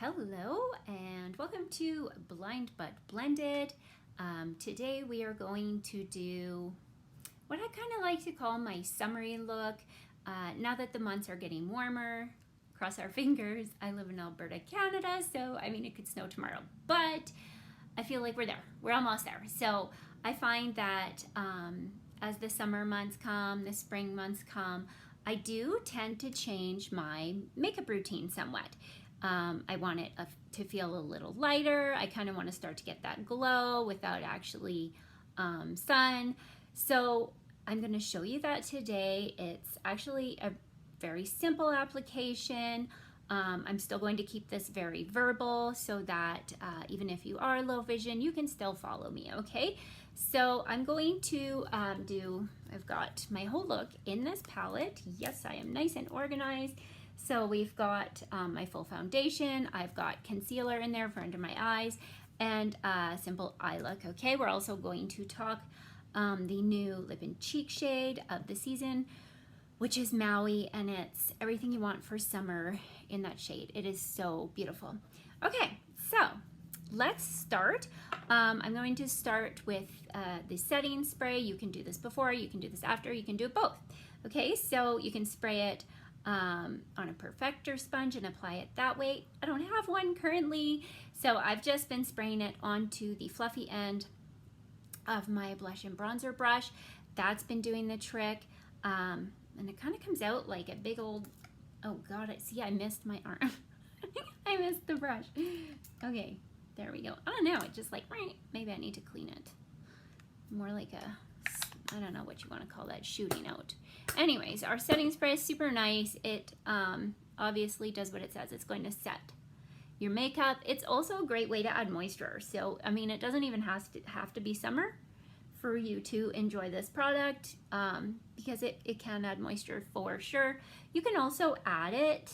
Hello and welcome to Blind But Blended. Today we are going to do what I kind of like to call my summery look. Now that the months are getting warmer, cross our fingers. I live in Alberta, Canada, so I mean it could snow tomorrow, but I feel like we're there. We're almost there. So I find that as the summer months come, the spring months come, I do tend to change my makeup routine somewhat. I want it to feel a little lighter. I kind of want to start to get that glow without actually sun. So I'm going to show you that today. It's actually a very simple application. I'm still going to keep this very verbal so that even if you are low vision, you can still follow me, okay? So I'm going to I've got my whole look in this palette. Yes, I am nice and organized. So we've got my full foundation, I've got concealer in there for under my eyes, and a simple eye look, okay? We're also going to talk the new lip and cheek shade of the season, which is Maui, and it's everything you want for summer in that shade. It is so beautiful. Okay, so let's start. I'm going to start with the setting spray. You can do this before, you can do this after, you can do it both. Okay, so you can spray it on a perfector sponge and apply it that way. I don't have one currently, so I've just been spraying it onto the fluffy end of my blush and bronzer brush. That's been doing the trick, and it kind of comes out like a big old, oh god, I missed my arm. I missed the brush. Okay, there we go. Oh no, it just like, maybe I need to clean it. More like a, I don't know what you want to call that, shooting out. Anyways, our setting spray is super nice. It obviously does what it says. It's going to set your makeup. It's also a great way to add moisture. So, I mean, it doesn't even have to be summer for you to enjoy this product because it can add moisture for sure. You can also add it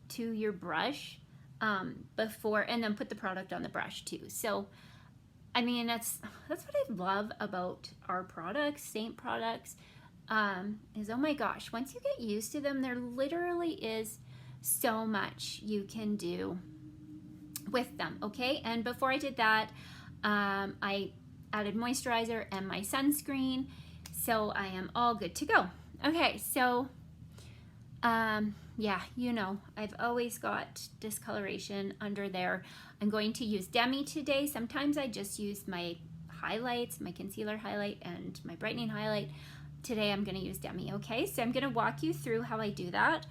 to your brush before, and then put the product on the brush too. So, I mean, that's what I love about our products, Seint products, is, oh my gosh, once you get used to them, there literally is so much you can do with them, okay? And before I did that, I added moisturizer and my sunscreen, so I am all good to go. Okay, so yeah, you know, I've always got discoloration under there. I'm going to use Demi today. Sometimes I just use my highlights, my concealer highlight and my brightening highlight. Today I'm going to use Demi, okay? So I'm going to walk you through how I do that.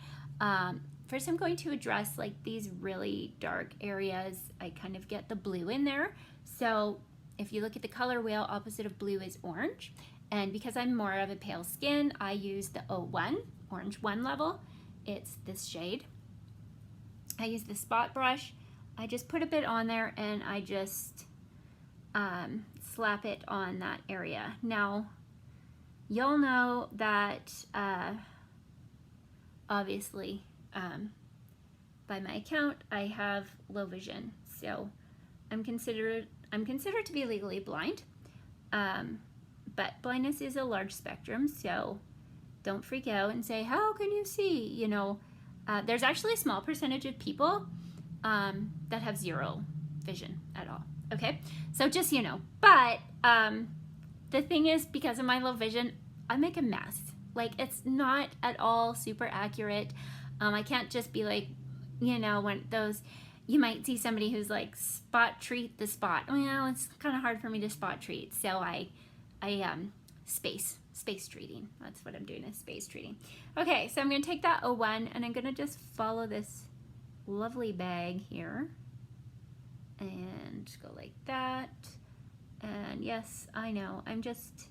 First I'm going to address like these really dark areas. I kind of get the blue in there. So if you look at the color wheel, opposite of blue is orange. And because I'm more of a pale skin, I use the 01, orange 1 level. It's this shade. I use the spot brush. I just put a bit on there and I just slap it on that area. Now, you'll know that obviously by my account I have low vision, so I'm considered to be legally blind, but blindness is a large spectrum, so don't freak out and say, how can you see? You know, there's actually a small percentage of people that have zero vision at all, okay? So just, you know, but the thing is, because of my low vision, I make a mess. Like, it's not at all super accurate. I can't just be like, you know, when those, you might see somebody who's like, spot treat the spot. Well, it's kind of hard for me to spot treat. So I space treating. That's what I'm doing, is space treating. Okay, so I'm gonna take that 01 and I'm gonna just follow this lovely bag here and go like that. And yes, I know, I'm just,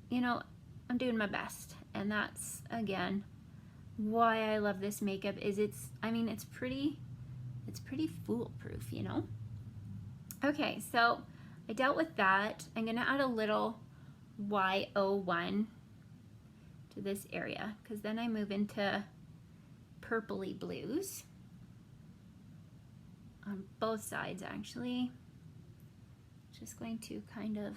you know, I'm doing my best. And that's, again, why I love this makeup, is it's pretty foolproof, you know? Okay, so I dealt with that. I'm gonna add a little Y01 to this area, because then I move into purpley blues on both sides, actually. Just going to kind of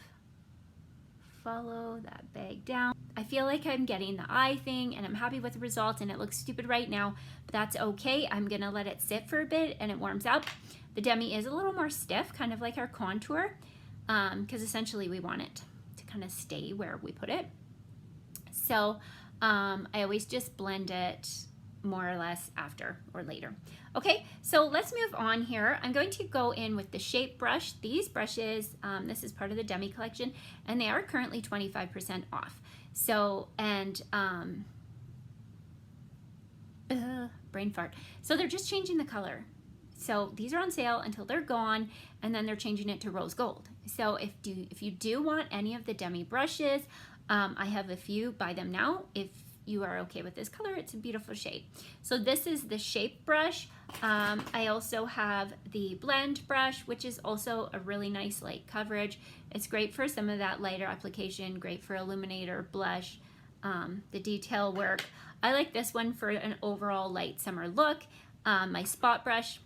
follow that bag down. I feel like I'm getting the eye thing and I'm happy with the result, and it looks stupid right now, but that's okay. I'm gonna let it sit for a bit and it warms up. The demi is a little more stiff, kind of like our contour, because essentially we want it to kind of stay where we put it. So I always just blend it more or less after or later. Okay, so let's move on here. I'm going to go in with the shape brush. These brushes, this is part of the demi collection, and they are currently 25% off. So, and brain fart. So they're just changing the color. So these are on sale until they're gone, and then they're changing it to rose gold. So if you do want any of the demi brushes, I have a few. Buy them now if you are okay with this color. It's a beautiful shade. So this is the shape brush. I also have the blend brush, which is also a really nice light coverage. It's great for some of that lighter application, great for illuminator, blush, the detail work. I like this one for an overall light summer look. My spot brush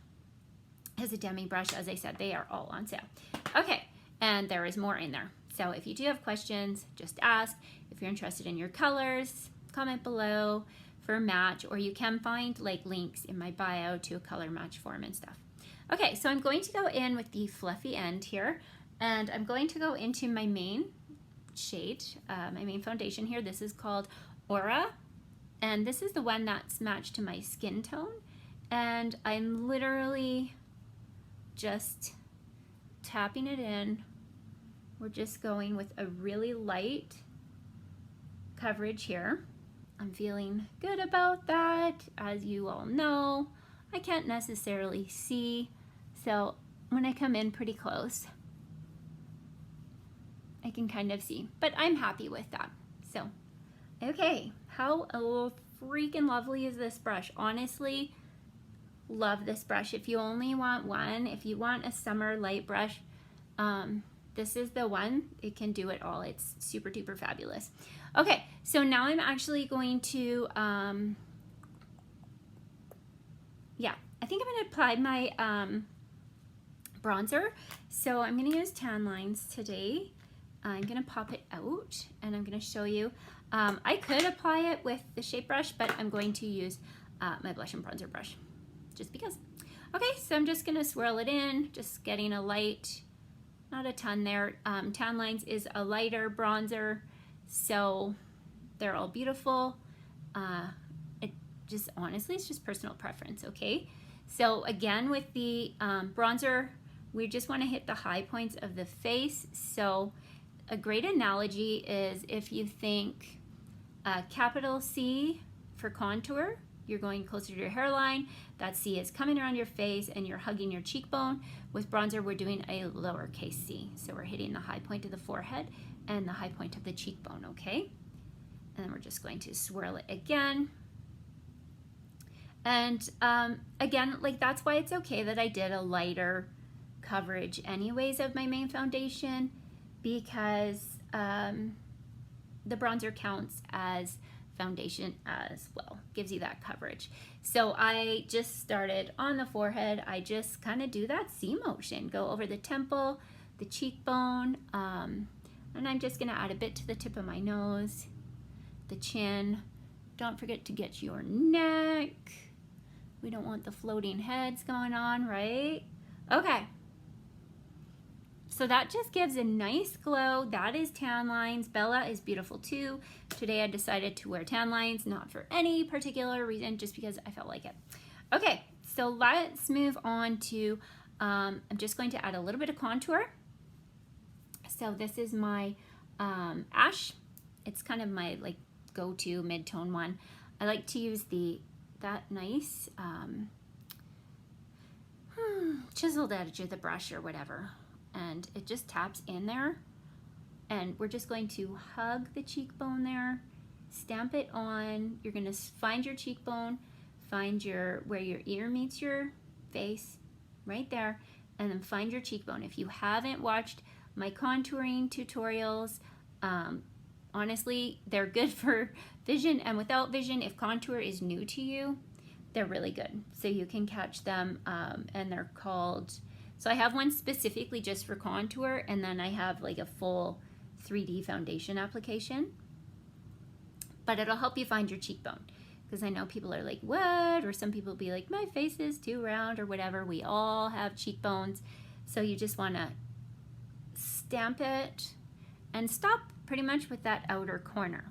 is a demi brush. As I said, they are all on sale. Okay, and there is more in there. So if you do have questions, just ask. If you're interested in your colors, comment below for a match, or you can find like links in my bio to a color match form and stuff. Okay, so I'm going to go in with the fluffy end here, and I'm going to go into my main shade, my main foundation here. This is called Aura, and this is the one that's matched to my skin tone, and I'm literally just tapping it in. We're just going with a really light coverage here. I'm feeling good about that. As you all know, I can't necessarily see, so when I come in pretty close, I can kind of see, but I'm happy with that. So, okay, how freaking lovely is this brush? Honestly, love this brush. If you only want one, if you want a summer light brush, this is the one. It can do it all. It's super duper fabulous. Okay, so now I'm actually going to, yeah, I think I'm going to apply my bronzer. So I'm going to use Tan Lines today. I'm going to pop it out and I'm going to show you. I could apply it with the shape brush, but I'm going to use my blush and bronzer brush just because. Okay, so I'm just going to swirl it in, just getting a light, not a ton there. Tan Lines is a lighter bronzer, so they're all beautiful. It just, honestly, it's just personal preference, okay? So again, with the bronzer, we just want to hit the high points of the face. So a great analogy is if you think capital C for contour, you're going closer to your hairline, that C is coming around your face and you're hugging your cheekbone. With bronzer, we're doing a lowercase c. So we're hitting the high point of the forehead and the high point of the cheekbone, okay? And then we're just going to swirl it again. And again, like that's why it's okay that I did a lighter coverage anyways of my main foundation, because the bronzer counts as foundation as well, gives you that coverage. So I just started on the forehead. I just kind of do that C motion, go over the temple, the cheekbone, and I'm just gonna add a bit to the tip of my nose, the chin. Don't forget to get your neck. We don't want the floating heads going on, right? Okay. So that just gives a nice glow. That is Tan Lines. Bella is beautiful too. Today I decided to wear Tan Lines, not for any particular reason, just because I felt like it. Okay, so let's move on to, I'm just going to add a little bit of contour. So this is my Ash. It's kind of my like go-to mid-tone one. I like to use that nice chiseled edge of the brush or whatever. And it just taps in there, and we're just going to hug the cheekbone there, stamp it on. You're going to find your cheekbone, find where your ear meets your face, right there, and then find your cheekbone. If you haven't watched my contouring tutorials, honestly, they're good for vision and without vision. If contour is new to you, they're really good. So you can catch them, and they're called... So I have one specifically just for contour, and then I have like a full 3D foundation application. but it'll help you find your cheekbone. Because I know people are like, what? Or some people be like, my face is too round or whatever. We all have cheekbones. So you just want to stamp it and stop pretty much with that outer corner.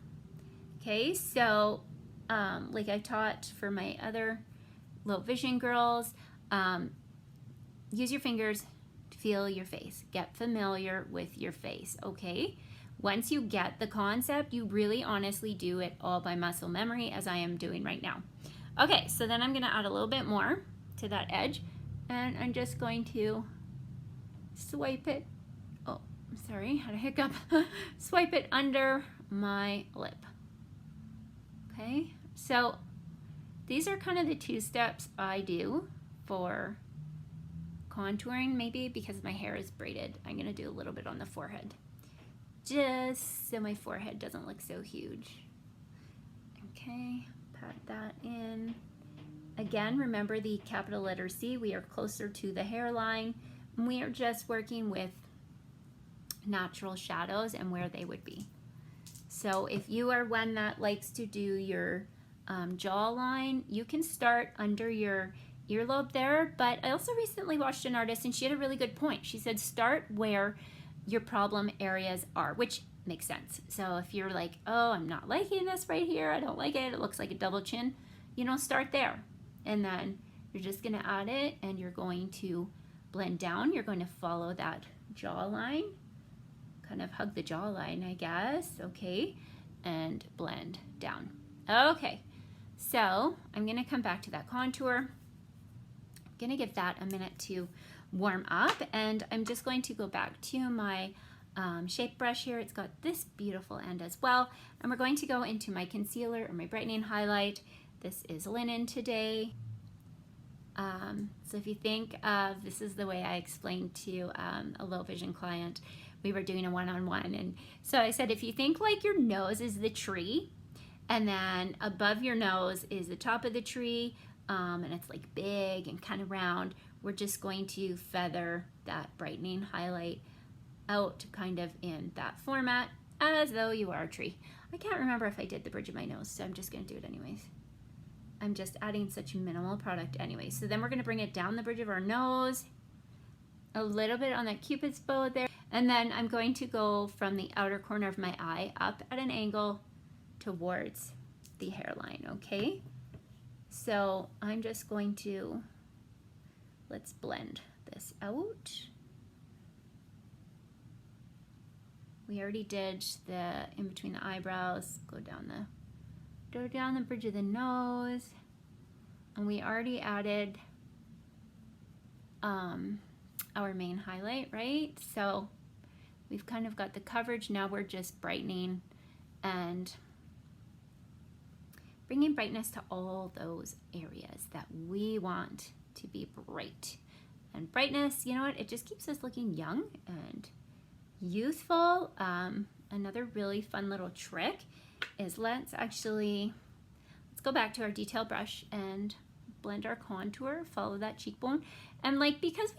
Okay, so like I taught for my other low vision girls, use your fingers to feel your face. Get familiar with your face, okay? Once you get the concept, you really honestly do it all by muscle memory, as I am doing right now. Okay, so then I'm gonna add a little bit more to that edge, and I'm just going to swipe it. Oh, sorry, had a hiccup. Swipe it under my lip. Okay, so these are kind of the 2 steps I do for contouring, maybe because my hair is braided. I'm gonna do a little bit on the forehead, just so my forehead doesn't look so huge. Okay, pat that in. Again, remember the capital letter C, we are closer to the hairline. We are just working with natural shadows and where they would be. So if you are one that likes to do your jawline, you can start under your earlobe there, but I also recently watched an artist and she had a really good point. She said start where your problem areas are, which makes sense. So if you're like, oh, I'm not liking this right here, I don't like it, it looks like a double chin, you know, start there. And then you're just gonna add it and you're going to blend down. You're going to follow that jawline, kind of hug the jawline, I guess, okay, and blend down. Okay, so I'm gonna come back to that contour. I'm gonna give that a minute to warm up, and I'm just going to go back to my shape brush here. It's got this beautiful end as well, and we're going to go into my concealer or my brightening highlight. This is linen today. So if you think of, this is the way I explained to a low vision client, we were doing a one-on-one, and so I said, if you think like your nose is the tree, and then above your nose is the top of the tree, and it's like big and kind of round, we're just going to feather that brightening highlight out kind of in that format, as though you are a tree. I can't remember if I did the bridge of my nose, so I'm just gonna do it anyways. I'm just adding such minimal product anyway. So then we're gonna bring it down the bridge of our nose, a little bit on that cupid's bow there, and then I'm going to go from the outer corner of my eye up at an angle towards the hairline, okay? So I'm just going to, let's blend this out. We already did the in between the eyebrows, go down the bridge of the nose, and we already added our main highlight, right? So we've kind of got the coverage. Now we're just brightening and bringing brightness to all those areas that we want to be bright. And brightness, you know what, it just keeps us looking young and youthful. Another really fun little trick is let's go back to our detail brush and blend our contour, follow that cheekbone. And like, because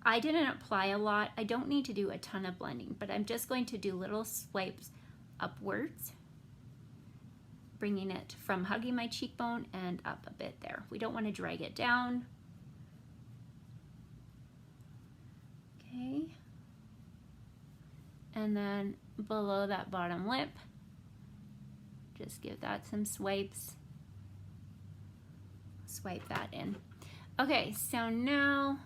I didn't apply a lot, I don't need to do a ton of blending, but I'm just going to do little swipes upwards, bringing it from hugging my cheekbone and up a bit there. We don't want to drag it down. Okay. And then below that bottom lip, just give that some swipes. Swipe that in. Okay, so now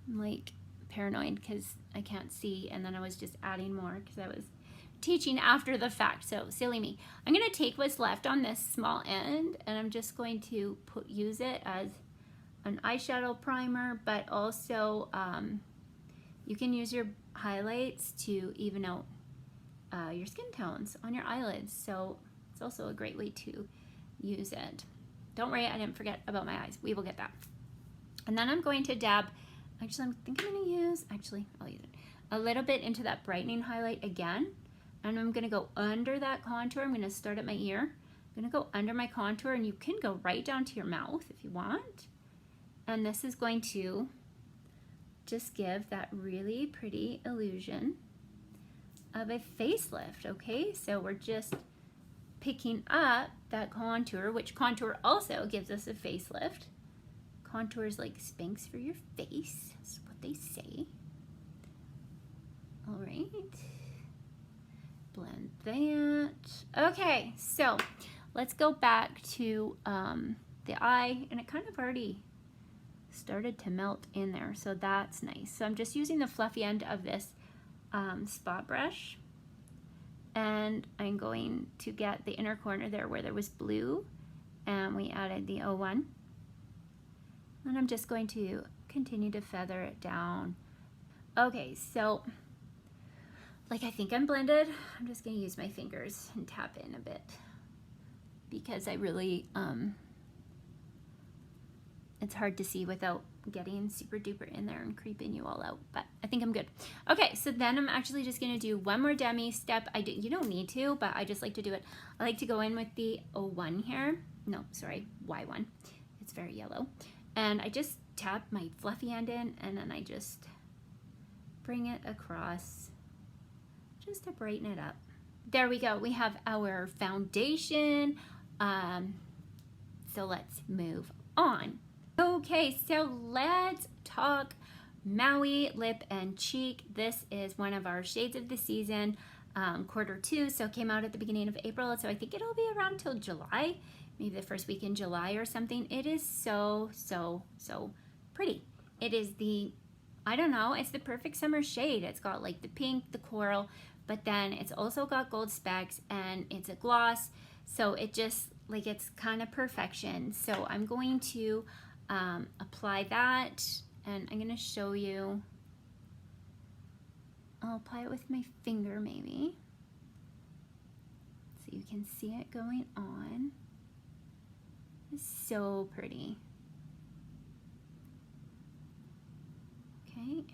I'm like paranoid because I can't see, and then I was just adding more because I was teaching after the fact, so silly me. I'm gonna take what's left on this small end and I'm just going to use it as an eyeshadow primer, but also you can use your highlights to even out your skin tones on your eyelids, so it's also a great way to use it. Don't worry, I didn't forget about my eyes. We will get that. And then I'm going to dab, actually I think I'm gonna use, I'll use it, a little bit into that brightening highlight again. And I'm gonna go under that contour. I'm gonna start at my ear. I'm gonna go under my contour, and you can go right down to your mouth if you want. And this is going to just give that really pretty illusion of a facelift, okay? So we're just picking up that contour, which contour also gives us a facelift. Contour is like Spanx for your face, that's what they say. All right, blend that. Okay, so let's go back to the eye, and it kind of already started to melt in there, so that's nice. So I'm just using the fluffy end of this spot brush, and I'm going to get the inner corner there where there was blue, and we added the 01. And I'm just going to continue to feather it down. Okay, so like I think I'm blended. I'm just gonna use my fingers and tap in a bit because I really, it's hard to see without getting super duper in there and creeping you all out, but I think I'm good. Okay, so then I'm actually just gonna do one more demi step. You don't need to, but I just like to do it. I like to go in with the 01 here. No, sorry, Y1. It's very yellow. And I just tap my fluffy end in, and then I just bring it across just to brighten it up. There we go, we have our foundation. So let's move on. Okay, so let's talk Maui Lip and Cheek. This is one of our shades of the season, Q2, so it came out at the beginning of April, so I think it'll be around till July, maybe the first week in July or something. It is so, so, so pretty. It is the, I don't know, it's the perfect summer shade. It's got like the pink, the coral, but then it's also got gold specks, and it's a gloss, so it just, like, it's kind of perfection. So I'm going to apply that, and I'm gonna show you. I'll apply it with my finger maybe, so you can see it going on. It's so pretty. Okay.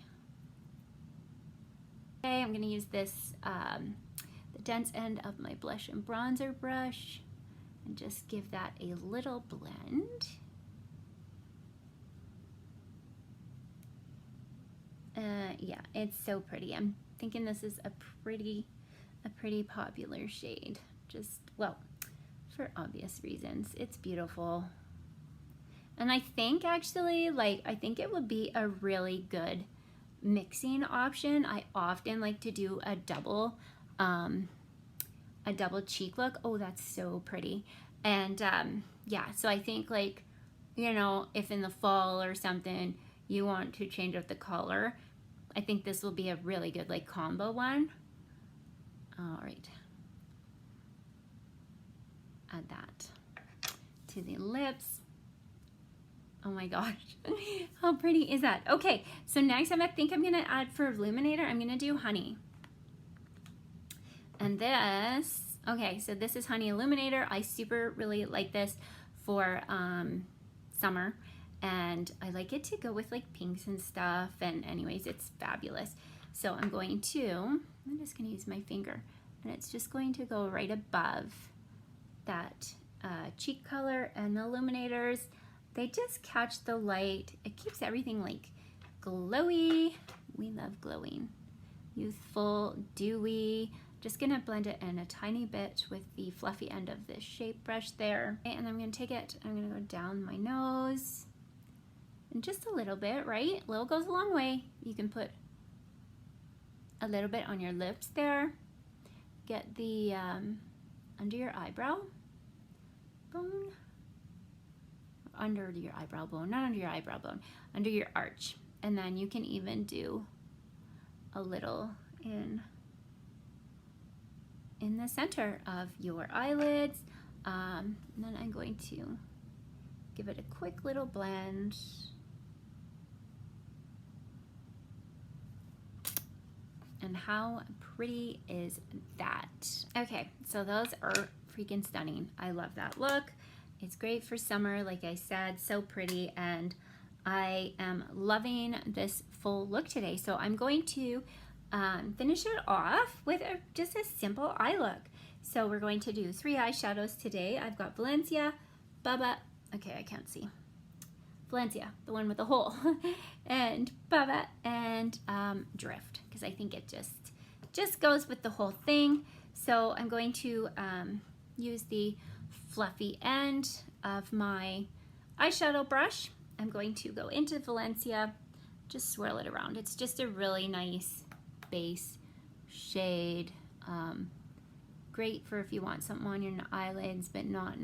Okay, I'm gonna use this, the dense end of my blush and bronzer brush, and just give that a little blend. Yeah, it's so pretty. I'm thinking this is a pretty popular shade. Just, well, for obvious reasons. It's beautiful. And I think actually, like, I think it would be a really good mixing option. I often like to do a double cheek look. Oh, that's so pretty. And yeah, so I think, like, you know, if in the fall or something you want to change up the color, I think this will be a really good, like, combo one. All right, add that to the lips. Oh my gosh, how pretty is that? Okay, so next I think I'm gonna add for illuminator, I'm gonna do honey. And this, okay, so this is honey illuminator. I super really like this for summer, and I like it to go with like pinks and stuff, and anyways, it's fabulous. So I'm just gonna use my finger, and it's just going to go right above that cheek color, and the illuminators, they just catch the light. It keeps everything like glowy. We love glowing. Youthful, dewy. Just gonna blend it in a tiny bit with the fluffy end of this shape brush there. And I'm gonna take it, I'm gonna go down my nose. And just a little bit, right? A little goes a long way. You can put a little bit on your lips there. Get the under your eyebrow bone. Under your eyebrow bone, not under your eyebrow bone, under your arch. And then you can even do a little in the center of your eyelids. And then I'm going to give it a quick little blend. And how pretty is that? Okay, so those are freaking stunning. I love that look. It's great for summer, like I said, so pretty, and I am loving this full look today. So I'm going to finish it off with just a simple eye look. So we're going to do 3 eyeshadows today. I've got Valencia, Bubba, okay, I can't see. Valencia, the one with the hole, and Bubba, and Drift, because I think it just goes with the whole thing. So I'm going to use the fluffy end of my eyeshadow brush. I'm going to go into Valencia, just swirl it around. It's just a really nice base shade. Great for if you want something on your eyelids, but not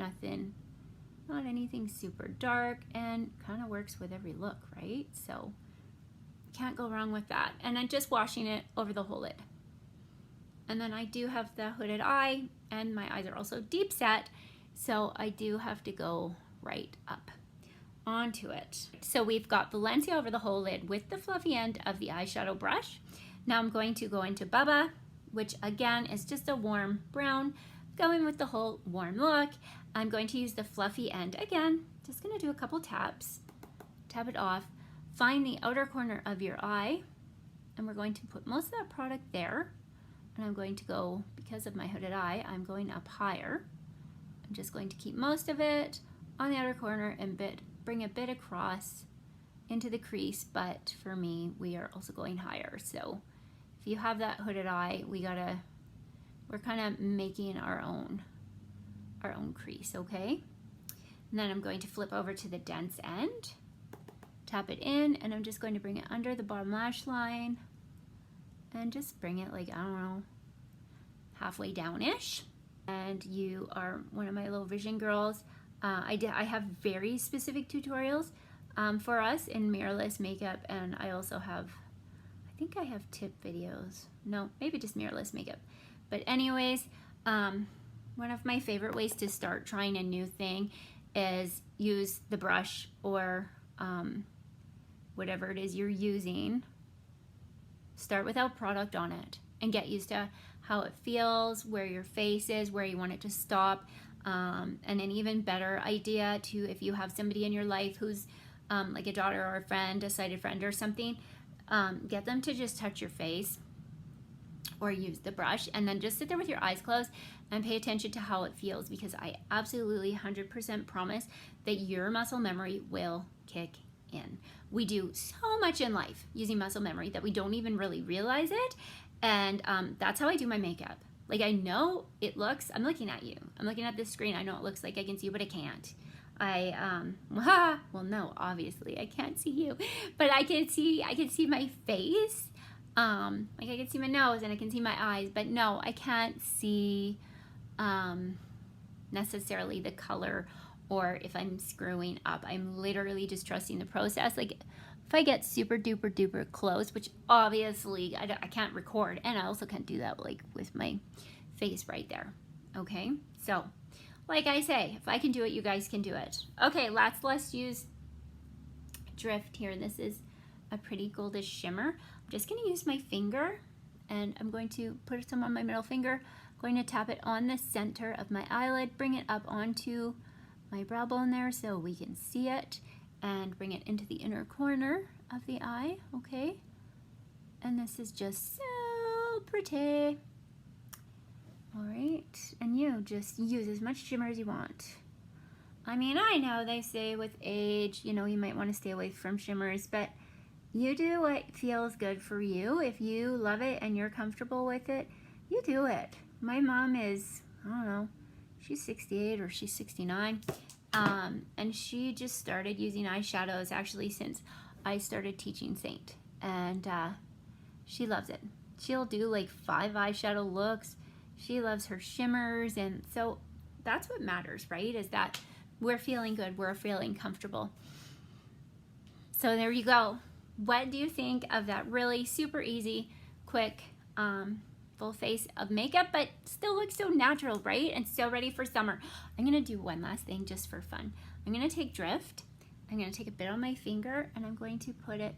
anything super dark, and kind of works with every look, right? So can't go wrong with that. And I'm just washing it over the whole lid. And then I do have the hooded eye, and my eyes are also deep set, so I do have to go right up onto it. So we've got Valencia over the whole lid with the fluffy end of the eyeshadow brush. Now I'm going to go into Bubba, which again is just a warm brown, going with the whole warm look. I'm going to use the fluffy end again, just gonna do a couple taps, tap it off, find the outer corner of your eye, and we're going to put most of that product there. And I'm going to go, because of my hooded eye, I'm going up higher. I'm just going to keep most of it on the outer corner and bring a bit across into the crease, but for me, we are also going higher. So if you have that hooded eye, we're kind of making our own crease, okay? And then I'm going to flip over to the dense end, tap it in, and I'm just going to bring it under the bottom lash line and just bring it like, I don't know, halfway down-ish. And you are one of my low vision girls. I have very specific tutorials for us in mirrorless makeup, and I also have, I think I have tip videos. No, maybe just mirrorless makeup. But anyways, one of my favorite ways to start trying a new thing is use the brush or whatever it is you're using. Start without product on it and get used to how it feels, where your face is, where you want it to stop. And an even better idea to, if you have somebody in your life who's like a daughter or a friend, a sighted friend or something, get them to just touch your face or use the brush, and then just sit there with your eyes closed and pay attention to how it feels, because I absolutely 100% promise that your muscle memory will kick in. We do so much in life using muscle memory that we don't even really realize it, and that's how I do my makeup. Like, I know it looks, I'm looking at you, I'm looking at this screen, I know it looks like I can see you, but I can't. Well, no, obviously I can't see you, but I can see my face. Like I can see my nose and I can see my eyes, but no, I can't see necessarily the color or if I'm screwing up. I'm literally just trusting the process. Like if I get super duper duper close, which obviously I can't record, and I also can't do that like with my face right there. Okay, so like I say, if I can do it, you guys can do it. Okay, let's use Drift here. This is a pretty goldish shimmer. I'm just going to use my finger, and I'm going to put some on my middle finger. I'm going to tap it on the center of my eyelid, bring it up onto my brow bone there so we can see it, and bring it into the inner corner of the eye, okay? And this is just so pretty. All right, and you just use as much shimmer as you want. I mean, I know they say with age, you know, you might want to stay away from shimmers, but you do what feels good for you. If you love it and you're comfortable with it, you do it. My mom is, I don't know, she's 68 or she's 69, and she just started using eyeshadows actually since I started teaching Seint, and she loves it. She'll do like 5 eyeshadow looks. She loves her shimmers, and so that's what matters, right? Is that we're feeling good, we're feeling comfortable. So there you go. What do you think of that really super easy, quick, full face of makeup, but still looks so natural, right? And so ready for summer. I'm gonna do one last thing just for fun. I'm gonna take Drift, I'm gonna take a bit on my finger, and I'm going to put it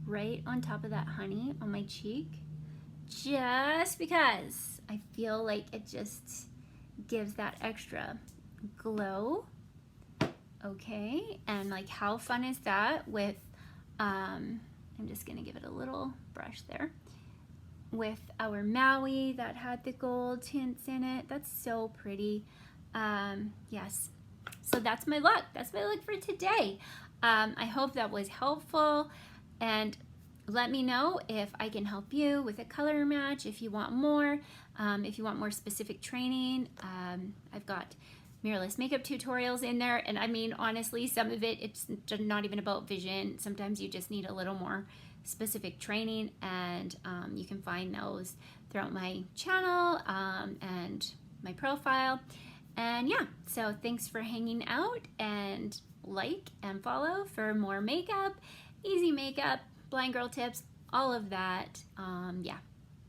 right on top of that honey on my cheek, just because I feel like it just gives that extra glow. Okay, and like how fun is that with, I'm just gonna give it a little brush there, with our Maui that had the gold tints in it. That's so pretty. Yes, so that's my look. That's my look for today. I hope that was helpful, and let me know if I can help you with a color match, if you want more specific training. I've got mirrorless makeup tutorials in there, and I mean, honestly, some of it's not even about vision. Sometimes you just need a little more specific training, and you can find those throughout my channel and my profile. And yeah, so thanks for hanging out, and like and follow for more makeup, easy makeup, blind girl tips, all of that. Yeah,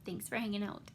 thanks for hanging out.